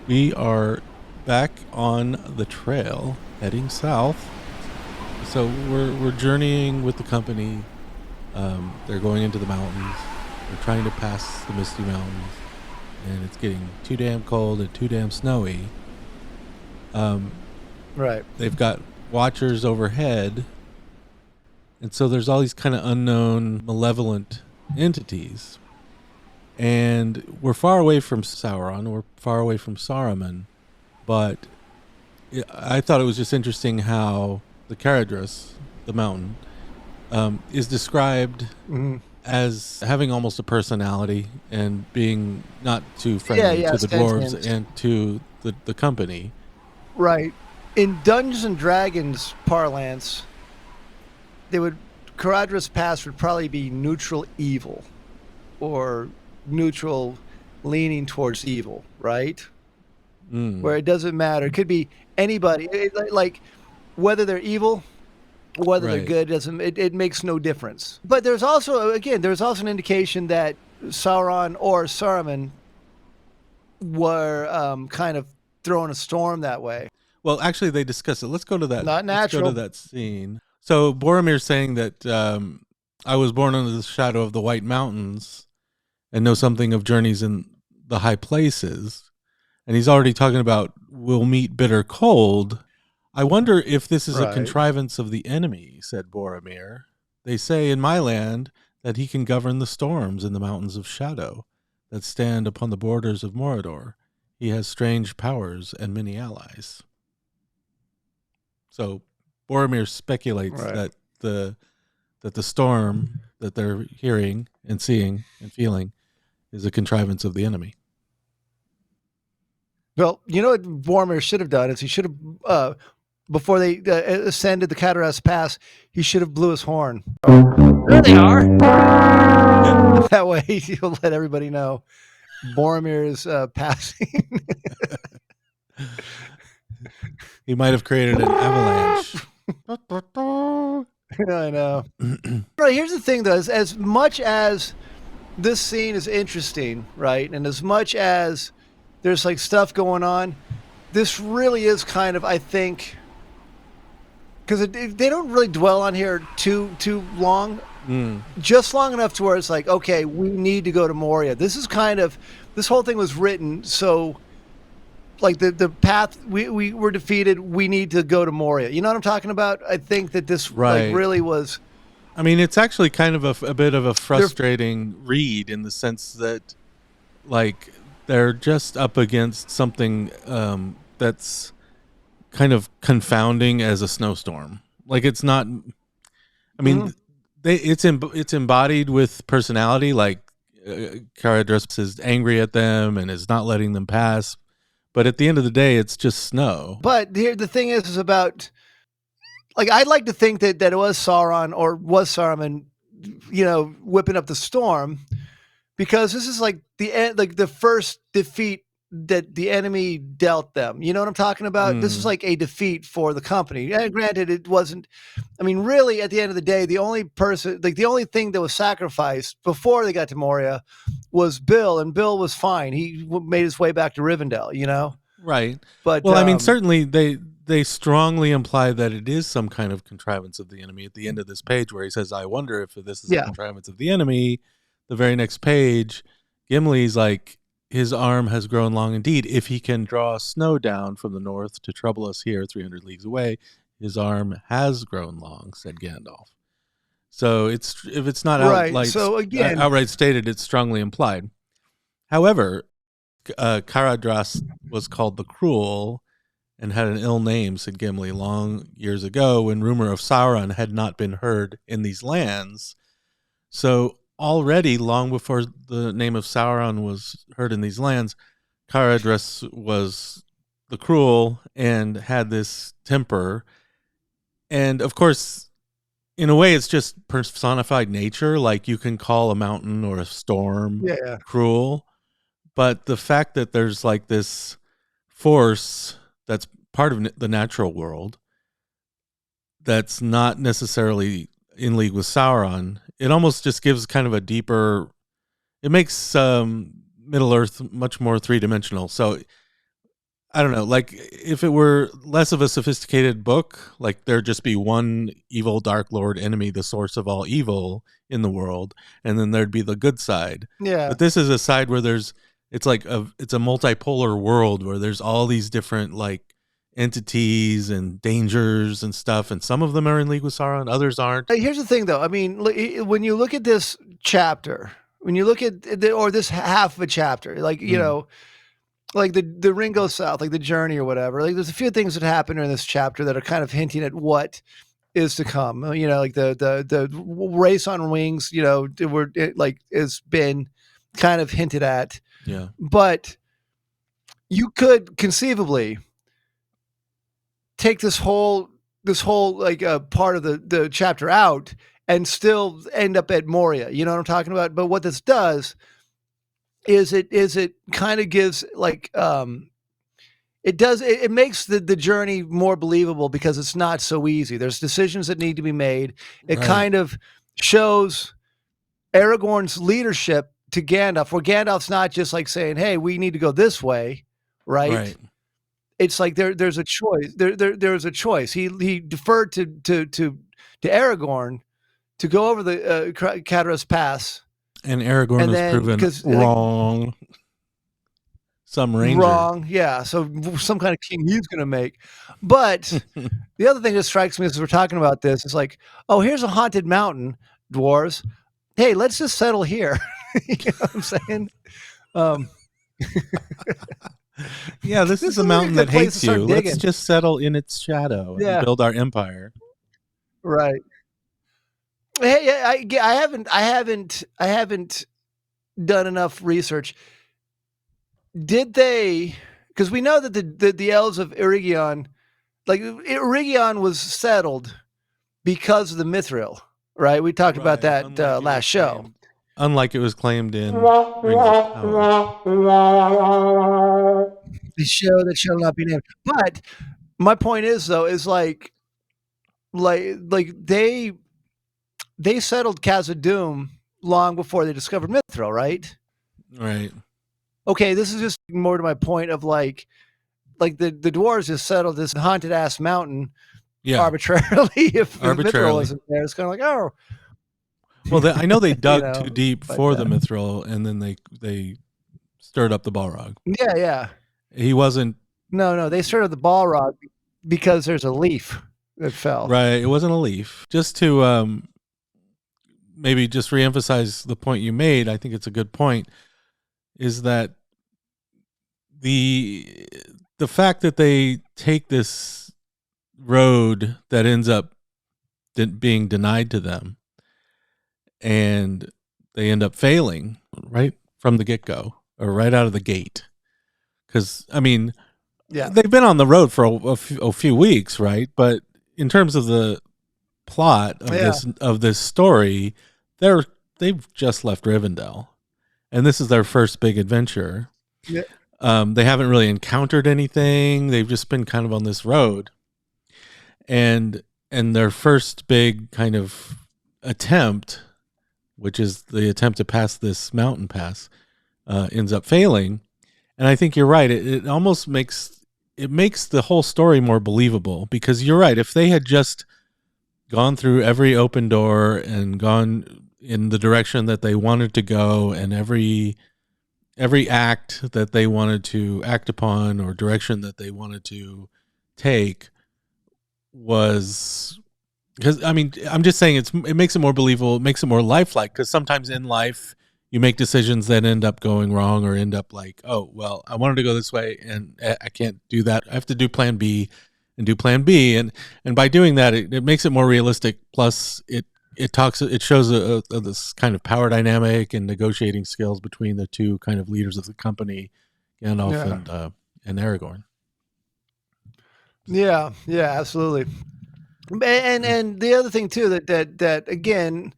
We are back on the trail, heading south. So we're journeying with the company. They're going into the mountains. They're trying to pass the Misty Mountains, and it's getting too damn cold and too damn snowy. Right. They've got watchers overhead, and so there's all these kind of unknown, malevolent entities. And we're far away from Sauron. We're far away from Saruman, but I thought it was just interesting how the Caradhras, the mountain, is described as having almost a personality and being not too friendly to the dwarves and to the company. Right. In Dungeons and Dragons parlance, Caradhras Pass would probably be neutral evil, or neutral leaning towards evil, right? Where it doesn't matter. It could be anybody. Like whether they're evil, whether they're good, it makes no difference. But there's also an indication that Sauron or Saruman were kind of throwing a storm that way. Well, actually, they discuss it. Let's go to that. Not natural. Let's go to that scene. So Boromir's saying that I was born under the shadow of the White Mountains and know something of journeys in the high places. And he's already talking about we'll meet bitter cold. I wonder if this is a contrivance of the enemy, said Boromir. They say in my land that he can govern the storms in the mountains of shadow that stand upon the borders of Mordor. He has strange powers and many allies. So Boromir speculates that the storm that they're hearing and seeing and feeling is a contrivance of the enemy. Well, you know what Boromir should have done is he should have, before they ascended the Caradhras Pass, he should have blew his horn. There they are. That way he'll let everybody know Boromir is passing. He might have created an avalanche. I know. Right, here's the thing, though. As much as this scene is interesting, right, and as much as there's like stuff going on, this really is kind of, I think, because they don't really dwell on here too long, just long enough to where it's like, okay, we need to go to Moria. This whole thing was written so, like the path we were defeated, we need to go to Moria. You know what I'm talking about? I think that this like really was. I mean, it's actually kind of a bit of a frustrating read in the sense that, like, they're just up against something that's kind of confounding as a snowstorm. Like, it's not. I mean, it's embodied with personality. Like, Caradhras is angry at them and is not letting them pass. But at the end of the day, it's just snow. But here, the thing is about, like, I'd like to think that it was Sauron or was Saruman, whipping up the storm, because this is like the first defeat that the enemy dealt them. You know what I'm talking about? This is like a defeat for the company. And granted, it wasn't. I mean, really, at the end of the day, the only thing that was sacrificed before they got to Moria was Bill, and Bill was fine. He made his way back to Rivendell. Right. But well, I mean, certainly they strongly imply that it is some kind of contrivance of the enemy at the end of this page, where he says, "I wonder if this is a contrivance of the enemy." The very next page, Gimli's like, his arm has grown long indeed. If he can draw snow down from the north to trouble us here 300 leagues away, his arm has grown long, said Gandalf. So if it's not outright stated, it's strongly implied. However, Caradhras was called the Cruel and had an ill name, said Gimli, long years ago when rumor of Sauron had not been heard in these lands. So already, long before the name of Sauron was heard in these lands, Caradhras was the Cruel and had this temper. And of course, in a way, it's just personified nature. Like, you can call a mountain or a storm cruel. But the fact that there's like this force that's part of the natural world that's not necessarily in league with Sauron, it almost just gives kind of a deeper. It makes Middle Earth much more 3-dimensional. So I don't know, like if it were less of a sophisticated book, like there'd just be one evil Dark Lord enemy, the source of all evil in the world, and then there'd be the good side. Yeah. But this is a side where it's a multipolar world where there's all these different like entities and dangers and stuff, and some of them are in league with Sauron, others aren't. Here's the thing, though. I mean, when you look at this chapter, when you look at this half of a chapter, like you know, like the ring goes south, like the journey or whatever. Like there's a few things that happen in this chapter that are kind of hinting at what is to come. You know, like the race on wings. You know, has been kind of hinted at. Yeah, but you could conceivably take this whole like part of the chapter out and still end up at Moria. You know what I'm talking about? But what this does is it kind of gives like it makes the journey more believable because it's not so easy. There's decisions that need to be made. It kind of shows Aragorn's leadership to Gandalf, where Gandalf's not just like saying, "Hey, we need to go this way," right? It's like there's a choice. There's a choice. He deferred to Aragorn to go over the Caradhras Pass, and Aragorn was proven wrong. Some ranger. Wrong, yeah. So some kind of king he's going to make. But the other thing that strikes me as we're talking about this is like, oh, here's a haunted mountain, dwarves. Hey, let's just settle here. You know what I'm saying? Yeah, this is a mountain that hates you. Let's just settle in its shadow and build our empire. Right. Hey, I haven't done enough research. Did they? Because we know that the elves of Eregion, like Eregion, was settled because of the Mithril, right? We talked about that last show. Unlike it was claimed in Rings of Power. The show that shall not be named. But my point is, though, is like they settled Khazad-dûm long before they discovered Mithril, right? Right. Okay, this is just more to my point of like the dwarves just settled this haunted ass mountain arbitrarily. If the Mithril wasn't there, it's kind of like, oh. Well, I know they dug too deep for the Mithril, and then they stirred up the Balrog. Yeah. He wasn't. No, they stirred up the Balrog because there's a leaf that fell. Right, it wasn't a leaf. Just to maybe just reemphasize the point you made, I think it's a good point, is that the fact that they take this road that ends up being denied to them, and they end up failing right from the get-go or right out of the gate. Because, I mean, they've been on the road for a few weeks, right? But in terms of the plot of this story, they've just left Rivendell, and this is their first big adventure. Yeah. They haven't really encountered anything. They've just been kind of on this road, and their first big kind of attempt, which is the attempt to pass this mountain pass, ends up failing. And I think you're right. It almost makes the whole story more believable, because you're right. If they had just gone through every open door and gone in the direction that they wanted to go, and every act that they wanted to act upon or direction that they wanted to take was, because, I mean, I'm just saying it makes it more believable. It makes it more lifelike, because sometimes in life you make decisions that end up going wrong, or end up like, oh, well, I wanted to go this way and I can't do that. I have to do plan B and do plan B. And by doing that, it makes it more realistic. Plus it shows this kind of power dynamic and negotiating skills between the two kind of leaders of the company, Gandalf and Aragorn. Yeah, absolutely. And the other thing too, that again,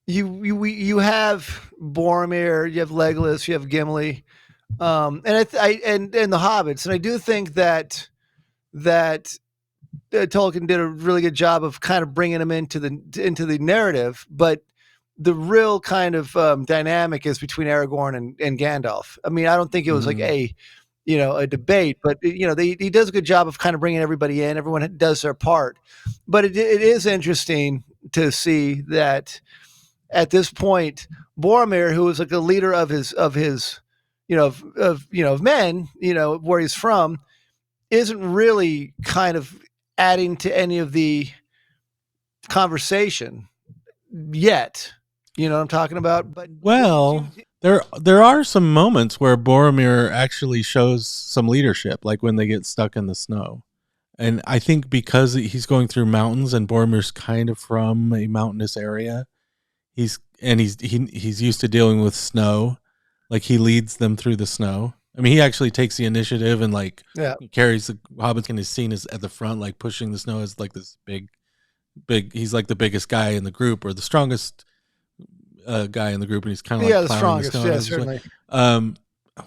you have Boromir, you have Legolas, you have Gimli, and the hobbits, and I do think that Tolkien did a really good job of kind of bringing him into the narrative, but the real kind of dynamic is between Aragorn and Gandalf. I mean, I don't think it was like a debate, but he does a good job of kind of bringing everybody in. Everyone does their part, but it is interesting to see that at this point, Boromir, who was like a leader of his of men, where he's from, isn't really kind of adding to any of the conversation yet. You know what I'm talking about? But there are some moments where Boromir actually shows some leadership, like when they get stuck in the snow. And I think because he's going through mountains and Boromir's kind of from a mountainous area, he's used to dealing with snow. Like he leads them through the snow. I mean, he actually takes the initiative and carries the hobbits, and is seen as at the front, like pushing the snow as like this big. He's like the biggest guy in the group, or the strongest guy in the group, and he's kind of the strongest. Yeah, certainly. I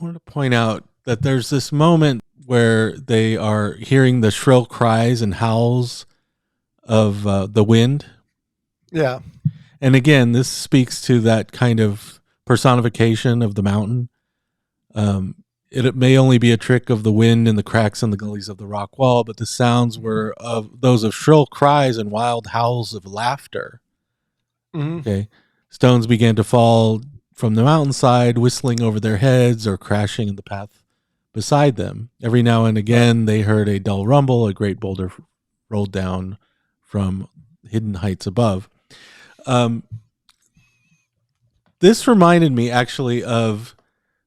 wanted to point out that there's this moment where they are hearing the shrill cries and howls of the wind. Yeah. And again, this speaks to that kind of personification of the mountain. It may only be a trick of the wind and the cracks in the gullies of the rock wall, but the sounds were of those of shrill cries and wild howls of laughter. Mm-hmm. Okay. Stones began to fall from the mountainside, whistling over their heads or crashing in the path beside them. Every now and again, they heard a dull rumble. A great boulder rolled down from hidden heights above. This reminded me actually of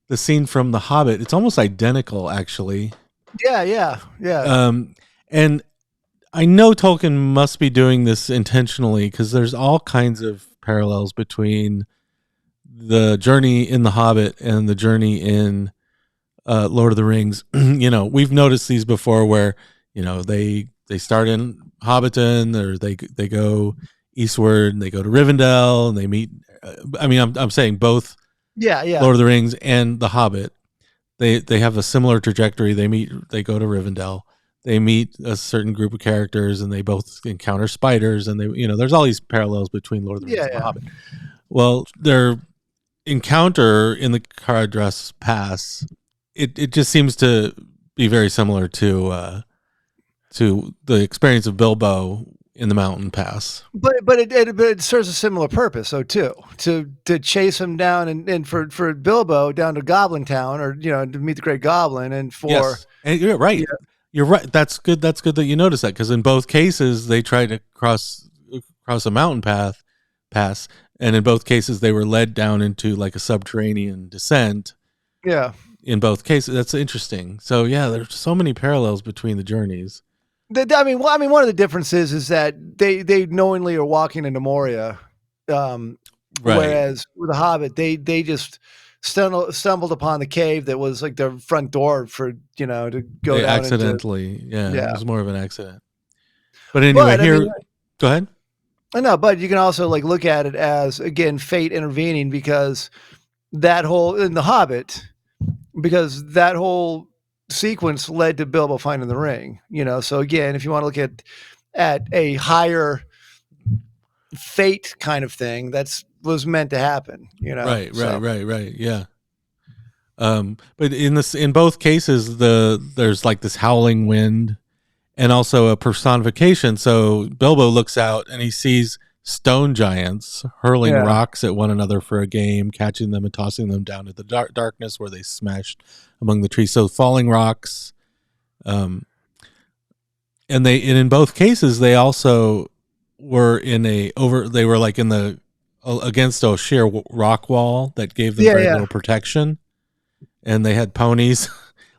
the scene from The Hobbit. It's almost identical, actually. Yeah. And I know Tolkien must be doing this intentionally, because there's all kinds of parallels between the journey in The Hobbit and the journey in Lord of the Rings. We've noticed these before, where they start in Hobbiton, or they go eastward and they go to Rivendell and they meet. I'm saying both. Yeah. Lord of the Rings and The Hobbit, they have a similar trajectory. They go to Rivendell, they meet a certain group of characters, and they both encounter spiders, and there's all these parallels between Lord of the Rings and The Hobbit. Well, their encounter in the Caradhras Pass, it just seems to be very similar to the experience of Bilbo in the mountain pass. But it serves a similar purpose, though, too, to chase him down and for Bilbo down to Goblin Town, or to meet the Great Goblin, and for yes. And you're right. You're right. That's good that you noticed that, because in both cases they tried to cross a mountain pass, and in both cases they were led down into like a subterranean descent. Yeah. In both cases, that's interesting. So yeah, there's so many parallels between the journeys. One of the differences is that they knowingly are walking into Moria, right. Whereas with The Hobbit, they just stumbled upon the cave that was like their front door for to go down accidentally. It was more of an accident. But anyway, go ahead. I know, but you can also like look at it as, again, fate intervening, because that whole in The Hobbit, because that whole sequence led to Bilbo finding the ring, so again, if you want to look at a higher fate kind of thing, that's was meant to happen, right, yeah. But in both cases, there's like this howling wind and also a personification. So Bilbo looks out and he sees stone giants hurling rocks at one another for a game, catching them and tossing them down into the darkness where they smashed among the trees. So falling rocks, and in both cases they also were they were like in the against a sheer rock wall that gave them very little protection, and they had ponies.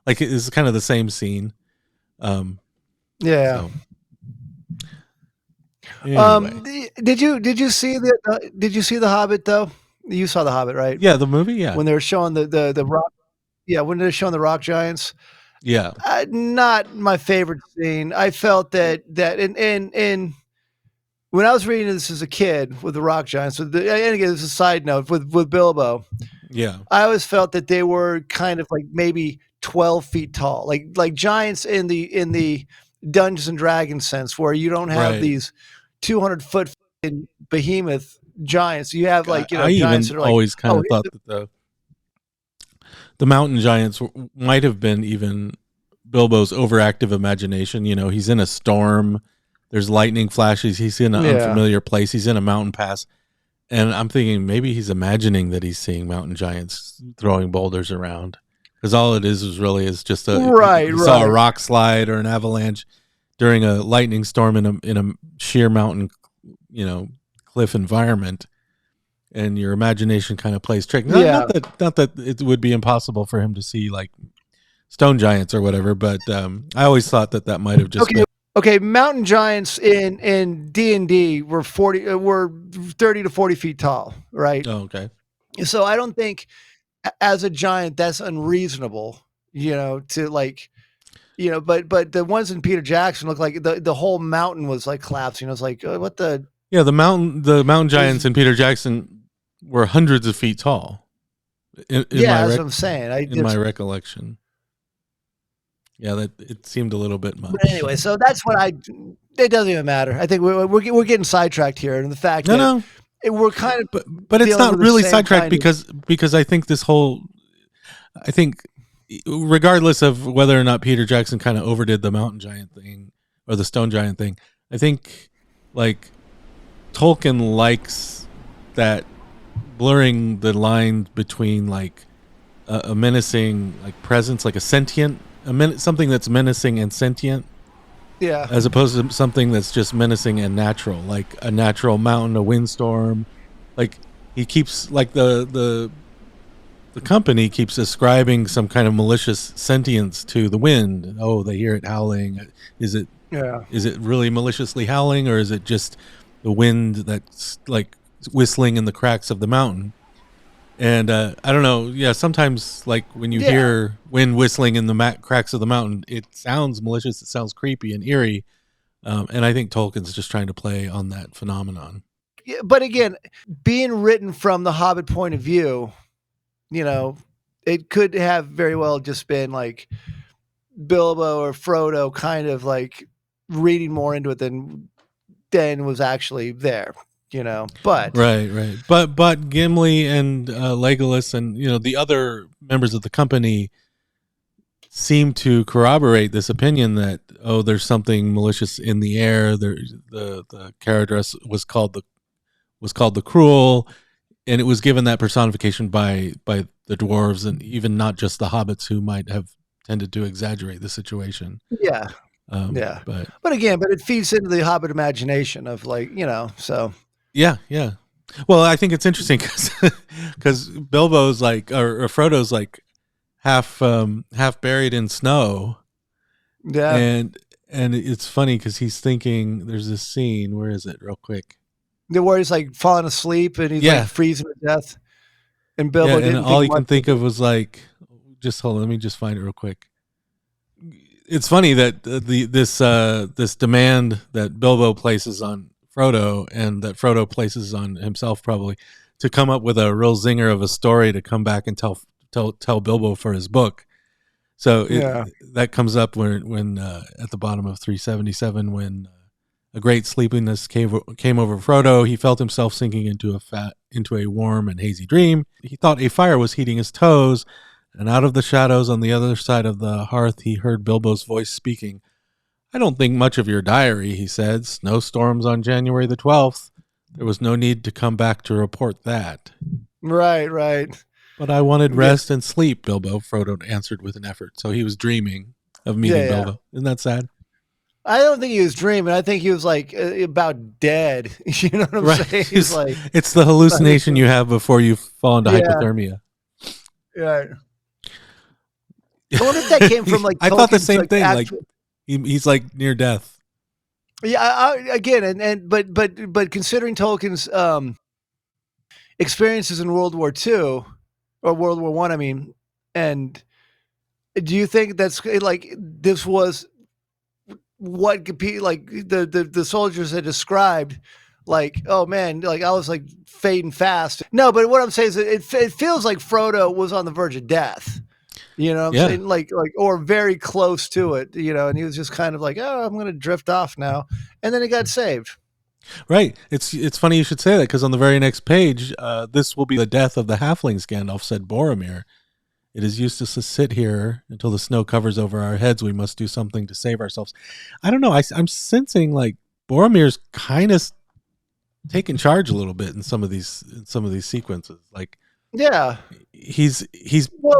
Like it's kind of the same scene. So. Anyway. Did you see the Hobbit though? You saw The Hobbit, right? Yeah, the movie. Yeah, when they were showing the rock. Yeah, when they're showing the rock giants. Yeah, not my favorite scene. I felt that in when I was reading this as a kid with the rock giants. And again, this is a side note with Bilbo. Yeah, I always felt that they were kind of like maybe 12 feet tall, like giants in the Dungeons and Dragons sense, where you don't have Right. these 200-foot behemoth giants. You have like, I giants even that are like, always kind of thought that the mountain giants might have been even Bilbo's overactive imagination. He's in a storm. There's lightning flashes. He's in an unfamiliar place. He's in a mountain pass. And I'm thinking maybe he's imagining that he's seeing mountain giants throwing boulders around. Because all it is just saw a rock slide or an avalanche during a lightning storm in a sheer mountain, cliff environment. And your imagination kind of plays trick. Not that it would be impossible for him to see like stone giants or whatever, but I always thought that might have just been. Okay, mountain giants in D&D were 30 to 40 feet tall, right? Oh, okay. So I don't think as a giant that's unreasonable, to like, but the ones in Peter Jackson look like the whole mountain was like collapsing. I was like, what the? Yeah, the mountain giants in Peter Jackson were hundreds of feet tall. That's what I'm saying. In my recollection. Yeah, that it seemed a little bit much. But anyway, so that's what it doesn't even matter. I think we're getting sidetracked here, and the fact that we're kind of, but it's not really sidetracked because I think regardless of whether or not Peter Jackson kind of overdid the mountain giant thing or the stone giant thing, I think like Tolkien likes that blurring the line between like a menacing like presence, like a sentient. Something that's menacing and sentient, as opposed to something that's just menacing and natural, like a natural mountain, a windstorm. Like he keeps like the company keeps ascribing some kind of malicious sentience to the wind. Oh, they hear it howling. Is it really maliciously howling, or is it just the wind that's like whistling in the cracks of the mountain? And I don't know. Yeah, sometimes like when you hear wind whistling in the cracks of the mountain, it sounds malicious. It sounds creepy and eerie. And I think Tolkien's just trying to play on that phenomenon. Yeah, but again, being written from the Hobbit point of view, it could have very well just been like Bilbo or Frodo kind of like reading more into it than was actually there. But right, but Gimli and Legolas and the other members of the company seem to corroborate this opinion that there's something malicious in the air. The Caradhras was called the Cruel, and it was given that personification by the dwarves and even not just the hobbits who might have tended to exaggerate the situation. But it feeds into the Hobbit imagination of like so. Yeah. Well, I think it's interesting because Bilbo's like, or Frodo's like half buried in snow. Yeah. And it's funny because he's thinking, there's this scene, where is it real quick? Where he's like falling asleep and he's like freezing to death. And Bilbo didn't. And all he can think of was like, just hold on, let me just find it real quick. It's funny that this demand that Bilbo places on Frodo and that Frodo places on himself probably to come up with a real zinger of a story to come back and tell Bilbo for his book. So that comes up when at the bottom of 377 when a great sleepiness came over Frodo. He felt himself sinking into a warm and hazy dream. He thought a fire was heating his toes, and out of the shadows on the other side of the hearth he heard Bilbo's voice speaking. I don't think much of your diary, he said. Snowstorms on January the 12th. There was no need to come back to report that. Right. But I wanted rest and sleep, Bilbo, Frodo answered with an effort. So he was dreaming of meeting Bilbo. Isn't that sad? I don't think he was dreaming. I think he was like about dead. You know what I'm saying? He's like, it's the hallucination you have before you fall into hypothermia. Right. I wonder if that came from like I thought the same thing. He's like near death. Yeah, but considering Tolkien's experiences in World War II or World War I, and do you think that's like this was what like the soldiers had described? Like, oh man, like I was like fading fast. No, but what I'm saying is it feels like Frodo was on the verge of death. You know what I'm Yeah. saying? Like, or very close to it, you know, and he was just kind of like, oh, I'm going to drift off now. And then he got saved. Right. It's funny you should say that, because on the very next page, this will be the death of the halflings, Gandalf said Boromir. It is useless to sit here until the snow covers over our heads. We must do something to save ourselves. I don't know. I'm sensing like Boromir's kind of taking charge a little bit in some of these sequences. Like, yeah, he's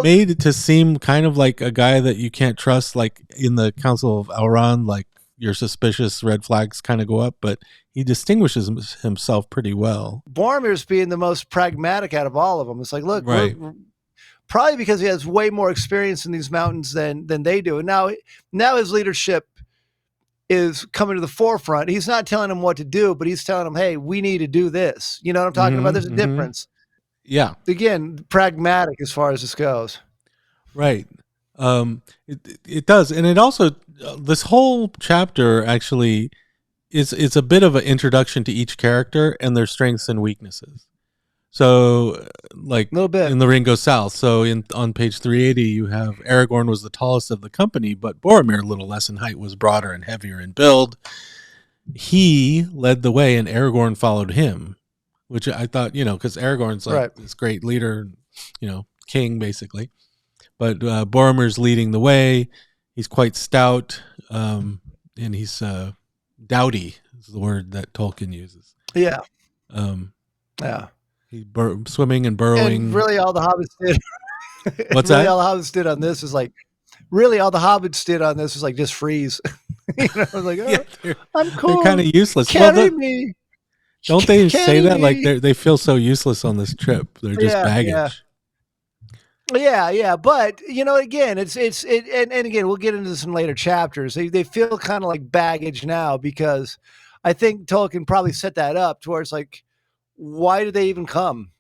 made it to seem kind of like a guy that you can't trust. Like in the Council of Elrond, like you're suspicious, red flags kind of go up, but he distinguishes himself pretty well. Boromir's being the most pragmatic out of all of them. It's like, look, right. we're probably because he has way more experience in these mountains than they do. And now his leadership is coming to the forefront. He's not telling them what to do, but he's telling them, hey, we need to do this. You know what I'm talking about? There's a difference. Yeah. Again, pragmatic as far as this goes. Right. It does. And it also, this whole chapter actually is a bit of an introduction to each character and their strengths and weaknesses. So, like, a little bit in The Ring Goes South. So, on page 380, you have Aragorn was the tallest of the company, but Boromir, a little less in height, was broader and heavier in build. He led the way, and Aragorn followed him, which I thought, because Aragorn's like this great leader, king basically. But Boromir's leading the way. He's quite stout, and he's doughty is the word that Tolkien uses. Yeah. Yeah. He's swimming and burrowing. And really, all the hobbits did. What's really that? All the hobbits did on this is like, really, all the hobbits did on this is like just freeze. I was like, oh, yeah, I'm cool. They're kind of useless. Carry me. Don't they say that? Like they feel so useless on this trip. They're just baggage. Yeah. But again, and again, we'll get into some later chapters. They feel kind of like baggage now, because I think Tolkien probably set that up towards like, why did they even come?